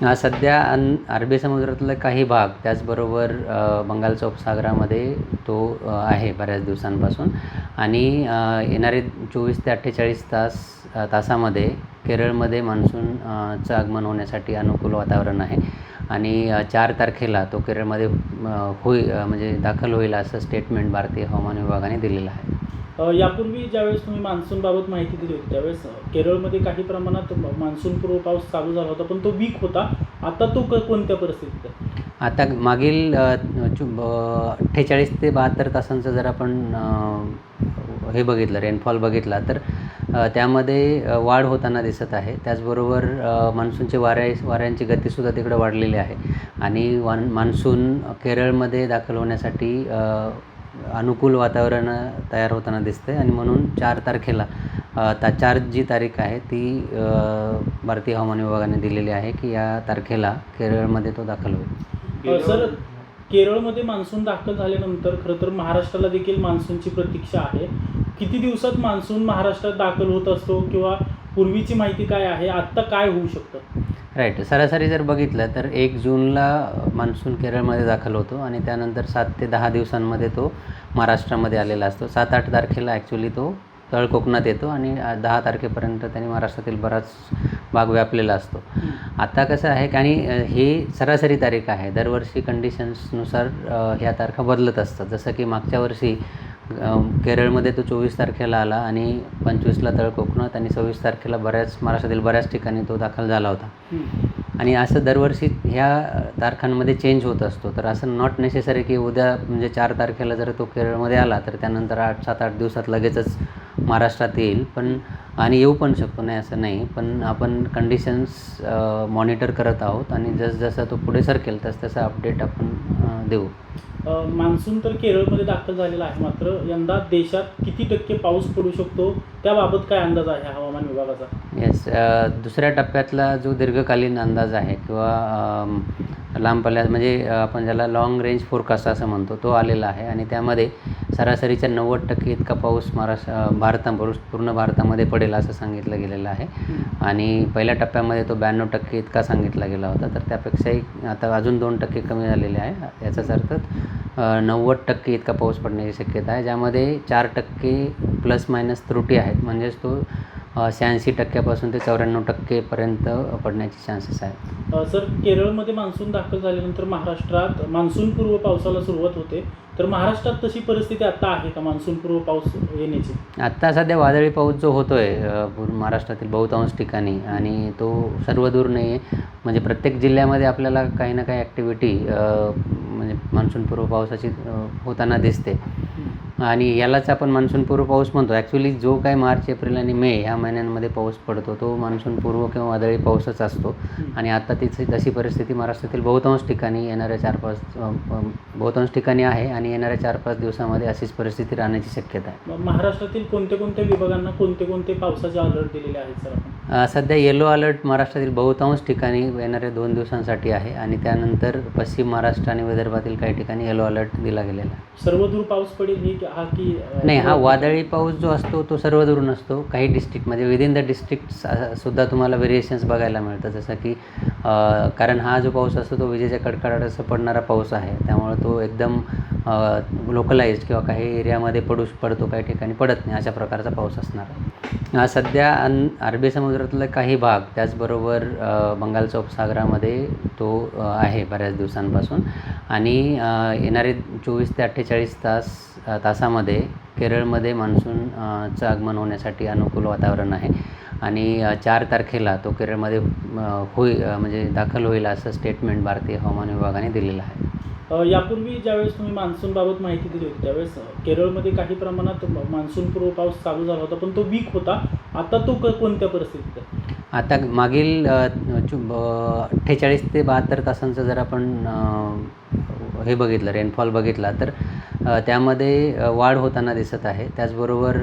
सध्या अरबी समुद्रातला काही भाग त्याचबरोबर बंगालच्या उपसागरामध्ये तो आहे बऱ्याच दिवसांपासून आणि येणारे 24 ते 48 तासामध्ये केरळमध्ये मान्सूनचं आगमन होण्यासाठी अनुकूल वातावरण आहे आणि 4 तारखेला तो केरळमध्ये म्हणजे दाखल होईल असं स्टेटमेंट भारतीय हवामान विभागाने दिलेलं आहे. यापूर्वी ज्यावेळेस तुम्ही मान्सूनबाबत माहिती दिली होती त्यावेळेस केरळमध्ये काही प्रमाणात मान्सूनपूर्व पाऊस चालू झाला होता, पण तो वीक होता. आता तो कोणत्या परिस्थितीत आहे? आता मागील 48 ते 72 तासांचं जर आपण हे बघितलं रेनफॉल बघितला तर त्यामध्ये वाढ होताना दिसत आहे. त्याचबरोबर मान्सूनचे वाऱ्यांची गतीसुद्धा तिकडे वाढलेली आहे आणि मान्सून केरळमध्ये दाखल होण्यासाठी अनुकूल वातावरण तयार होताना दिसते आणि म्हणून 4 तारखेला 4 जी तारीख आहे ती भारतीय हवामान विभागाने दिलेली आहे की या तारखेला केरळमध्ये तो दाखल होईल. सर, केरळमध्ये मान्सून दाखल झाल्यानंतर खरं तर महाराष्ट्राला देखील मान्सूनची प्रतीक्षा आहे. किती दिवसात मान्सून महाराष्ट्रात दाखल होत असतो किंवा पूर्वीची माहिती काय आहे, आत्ता काय होऊ शकतं? राईट. सरासरी जर बघितलं तर 1 जूनला मान्सून केरळमध्ये दाखल होतो आणि त्यानंतर 7 ते 10 दिवसांमध्ये तो महाराष्ट्रामध्ये आलेला असतो. 7-8 तारखेला ॲक्च्युली तो तळ कोकणात येतो आणि 10 तारखेपर्यंत त्याने महाराष्ट्रातील बराच भाग व्यापलेला असतो. आता कसं आहे आणि ही सरासरी तारीख आहे. दरवर्षी कंडिशन्सनुसार ह्या तारखा बदलत असतात. जसं की मागच्या वर्षी केरळमध्ये तो 24 तारखेला आला आणि 25ला तळ कोकणात आणि 26 तारखेला महाराष्ट्रातील बऱ्याच ठिकाणी तो दाखल झाला होता. आणि असं दरवर्षी ह्या तारखांमध्ये चेंज होत असतो. तर असं नॉट नेसेसरी की उद्या म्हणजे 4 तारखेला जर तो केरळमध्ये आला तर त्यानंतर 7-8 दिवसात लगेचच महाराष्ट्रात येईल, पण आणि येऊ पण शकतो, नाही असं नाही. पण आपण कंडिशन्स मॉनिटर करत आहोत आणि जसजसा तो पुढे सरकेल तसं अपडेट आपण देऊ. मान्सून तर केरळमध्ये दाखल झालेला आहे, मात्र यंदा देशात किती टक्के पाऊस पडू शकतो त्याबाबत काय अंदाज आहे हवामान विभागाचा? येस. दुसऱ्या टप्प्यातला जो दीर्घकालीन अंदाज आहे किंवा लांब पल्ल्यात म्हणजे आपण ज्याला लाँग रेंज फोरकास्ट असं म्हणतो तो आलेला आहे आणि त्यामध्ये सरासरीच्या 90% इतका पाऊस पूर्ण भारतामध्ये पडेल असं सांगितलं गेलेलं आहे आणि पहिल्या टप्प्यामध्ये तो 92% इतका सांगितला गेला होता. तर त्यापेक्षाही आता अजून 2% कमी झालेले आहे. याचाच अर्थ 90% इतका पाऊस पडण्याची शक्यता आहे, ज्यामध्ये 4% प्लस मायनस त्रुटी आहेत. म्हणजेच तो 86% ते 94% पडण्याचे चान्सेस आहेत. सर, केरळमध्ये मान्सून दाखल झाल्यानंतर महाराष्ट्रात मान्सूनपूर्व पावसाला सुरुवात होते, तर महाराष्ट्रात तशी परिस्थिती आता आहे का मान्सूनपूर्व पाऊस येण्याची? आत्ता सध्या वादळी पाऊस जो होतो आहे महाराष्ट्रातील बहुतांश ठिकाणी आणि तो सर्वदूर नाही आहे. म्हणजे प्रत्येक जिल्ह्यामध्ये आपल्याला काही ना काही ॲक्टिव्हिटी म्हणजे मान्सूनपूर्व पावसाची होताना दिसते आणि यालाच आपण मान्सूनपूर्व पाऊस म्हणतो. ॲक्च्युली जो काही मार्च, एप्रिल आणि मे ह्या महिन्यांमध्ये पाऊस पडतो तो मान्सूनपूर्व किंवा वादळी पाऊसच असतो आणि आता तशी परिस्थिती महाराष्ट्रातील बहुतांश ठिकाणी येणाऱ्या बहुतांश ठिकाणी आहे आणि येणाऱ्या 4-5 दिवसामध्ये अशीच परिस्थिती राहण्याची शक्यता आहे. महाराष्ट्रातील कोणत्या विभागांना कोणते पावसाचे अलर्ट दिलेले आहेत सर आपण? सध्या येलो अलर्ट महाराष्ट्रातील बहुतांश ठिकाणी येणाऱ्या 2 दिवसांसाठी आहे आणि त्यानंतर पश्चिम महाराष्ट्र आणि विदर्भातील काही ठिकाणी येलो अलर्ट दिला गेलेला आहे. सर्वदूर पाऊस पडेल ही नाही, हा वादळी पाऊस जो असतो तो सर्वदूर नसतो. काही डिस्ट्रिक्टमध्ये विदिन द डिस्ट्रिक्ट सुद्धा तुम्हाला व्हेरिएशन्स बघायला मिळतं. जसं की कारण हा जो पाऊस असतो तो विजेच्या कडकडाटासह पडणारा पाऊस आहे, त्यामुळे तो एकदम लोकलाइज्ड किंवा काही एरियामध्ये पडतो, काही ठिकाणी पडत नाही, अशा प्रकारचा पाऊस असणार आहे. सध्या अरबी समुद्रातला काही भाग त्याचबरोबर बंगालच्या उपसागरामध्ये तो आहे बऱ्याच दिवसांपासून आणि येणारे 24 ते 48 तासामध्ये केरळमध्ये मान्सूनचं आगमन होण्यासाठी अनुकूल वातावरण आहे आणि 4 तारखेला तो केरळमध्ये म्हणजे दाखल होईल असं स्टेटमेंट भारतीय हवामान विभागाने दिलेलं आहे. यापूर्वी ज्यावेळेस तुम्ही मान्सूनबाबत माहिती दिली होती त्यावेळेस केरळमध्ये काही प्रमाणात मान्सूनपूर्व पाऊस चालू झाला होता, पण तो वीक होता. आता तो कोणत्या परिस्थितीत आहे? आता मागील 48 ते 72 तासांचं जर आपण हे बघितलं रेनफॉल बघितला तर त्यामध्ये वाढ होताना दिसत आहे. त्याचबरोबर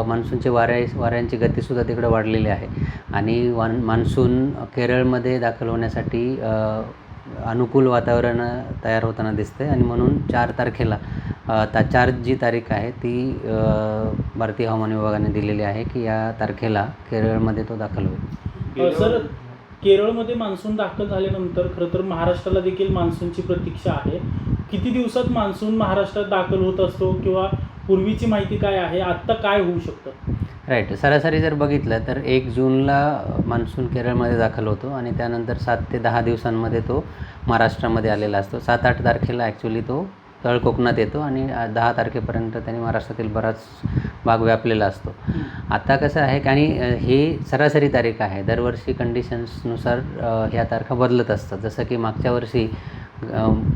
मान्सूनचे वाऱ्यांची गतीसुद्धा तिकडे वाढलेली आहे आणि मान्सून केरळमध्ये दाखल होण्यासाठी अनुकूल वातावरण तयार होताना दिसते आणि म्हणून 4 तारखेला 4 जी तारीख आहे ती भारतीय हवामान विभागाने दिलेली आहे की या तारखेला केरळमध्ये तो दाखल होईल. सर, केरळमध्ये मान्सून दाखल झाल्यानंतर खरं तर महाराष्ट्राला देखील मान्सूनची प्रतीक्षा आहे. किती दिवसात मान्सून महाराष्ट्रात दाखल होत असतो किंवा पूर्वीची माहिती काय आहे, आत्ता काय होऊ शकतं? राईट. सरासरी जर बघितलं तर 1 जूनला मान्सून केरळमध्ये दाखल होतो आणि त्यानंतर 7 ते 10 दिवसांमध्ये तो महाराष्ट्रामध्ये आलेला असतो. 7-8 तारखेला ॲक्च्युली तो तळ कोकणात येतो आणि 10 तारखेपर्यंत त्याने महाराष्ट्रातील बराच भाग व्यापलेला असतो. आता कसं आहे की आणि ही सरासरी तारीख आहे. दरवर्षी कंडिशन्सनुसार ह्या तारखा बदलत असतात. जसं की मागच्या वर्षी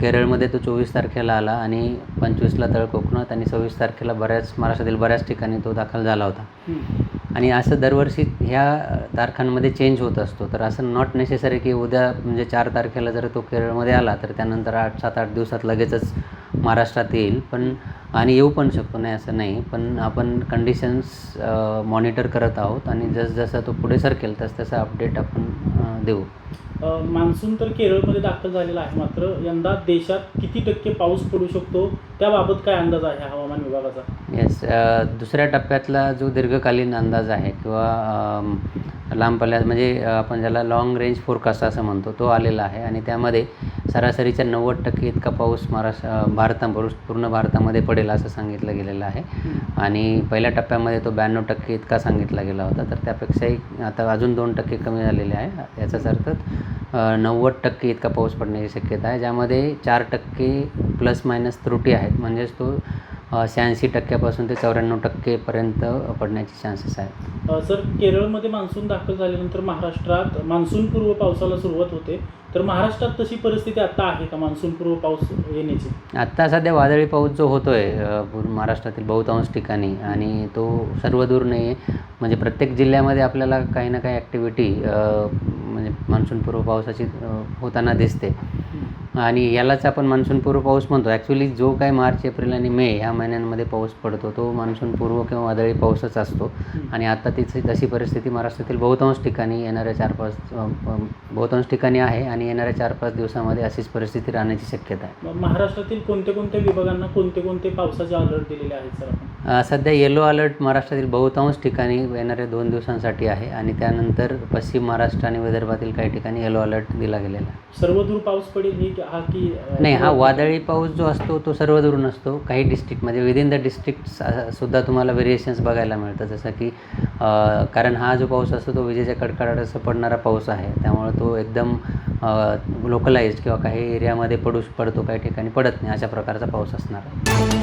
केरळमध्ये तो 24 तारखेला आला आणि 25ला तळ कोकणात आणि 26 तारखेला महाराष्ट्रातील बऱ्याच ठिकाणी तो दाखल झाला होता. आणि असं दरवर्षी ह्या तारखांमध्ये चेंज होत असतो. तर असं नॉट नेसेसरी की उद्या म्हणजे 4 तारखेला जर तो केरळमध्ये आला तर त्यानंतर 7-8 दिवसात लगेचच महाराष्ट्रात येईल. पण आणि येऊ पण शकतो, नाही असं नाही. पण आपण कंडिशन्स मॉनिटर करत आहोत आणि जसं तो पुढे सरकेल तसं अपडेट आपण देऊ. मान्सून तर केरळमध्ये दाखल झालेला आहे, मात्र यंदा देशात किती टक्के पाऊस पडू शकतो त्याबाबत काय अंदाज आहे हवामान विभागाचा? येस. दुसऱ्या टप्प्यातला जो दीर्घकालीन अंदाज आहे किंवा लांब पल्ल्यात म्हणजे आपण ज्याला लाँग रेंज फोरकास्ट असं म्हणतो, तो आलेला आहे आणि त्यामध्ये सरासरीच्या 90% इतका पाऊस पूर्ण भारतामध्ये पडेल असं सांगितलं गेलेलं आहे. आणि पहिल्या टप्प्यामध्ये तो 92% इतका सांगितला गेला होता. तर त्यापेक्षाही आता अजून 2% कमी झालेले आहे. याचाच अर्थ 90% इतका पाऊस पडण्याची शक्यता आहे, ज्यामध्ये 4% प्लस मायनस त्रुटी आहेत. म्हणजेच तो 86% ते 94% पर्यंत पडण्याचे चान्सेस आहेत. सर, केरळमध्ये मान्सून दाखल झाल्यानंतर महाराष्ट्रात मान्सूनपूर्व पावसाला सुरुवात होते, तर महाराष्ट्रात तशी परिस्थिती आता आहे का मान्सूनपूर्व पाऊस येण्याची? आत्ता सध्या वादळी पाऊस जो होतो आहे पूर्ण महाराष्ट्रातील बहुतांश ठिकाणी आणि तो सर्वदूर नाही आहे. म्हणजे प्रत्येक जिल्ह्यामध्ये आपल्याला काही ना काही ॲक्टिव्हिटी म्हणजे मान्सूनपूर्व पावसाची होताना दिसते. आणि यालाच आपण मान्सूनपूर्व पाऊस म्हणतो. ॲक्च्युली जो काही मार्च, एप्रिल आणि मे ह्या महिन्यांमध्ये पाऊस पडतो तो मान्सूनपूर्व किंवा वादळी पाऊसच असतो. आणि आता तशी परिस्थिती महाराष्ट्रातील बहुतांश ठिकाणी बहुतांश ठिकाणी आहे आणि येणाऱ्या 4-5 दिवसामध्ये अशीच परिस्थिती राहण्याची शक्यता आहे. महाराष्ट्रातील कोणत्या विभागांना कोणते पावसाचे अलर्ट दिलेले आहेत सर आपण? सध्या येलो अलर्ट महाराष्ट्रातील बहुतांश ठिकाणी येणाऱ्या 2 दिवसांसाठी आहे आणि त्यानंतर पश्चिम महाराष्ट्र आणि विदर्भातील काही ठिकाणी येलो अलर्ट दिला गेलेला आहे. सर्वदूर पाऊस पडेल ही नाही, हा वादळी पाऊस जो असतो तो सर्वदूर नसतो. काही डिस्ट्रिक्टमध्ये विदिन द डिस्ट्रिक्ट सुद्धा तुम्हाला व्हेरिएशन्स बघायला मिळतं. जसं की कारण हा जो पाऊस असतो तो विजेच्या कडकडाटासह पडणारा पाऊस आहे. त्यामुळे तो एकदम लोकलाइज्ड किंवा काही एरियामध्ये पडतो, काही ठिकाणी पडत नाही, अशा प्रकारचा पाऊस असणार आहे.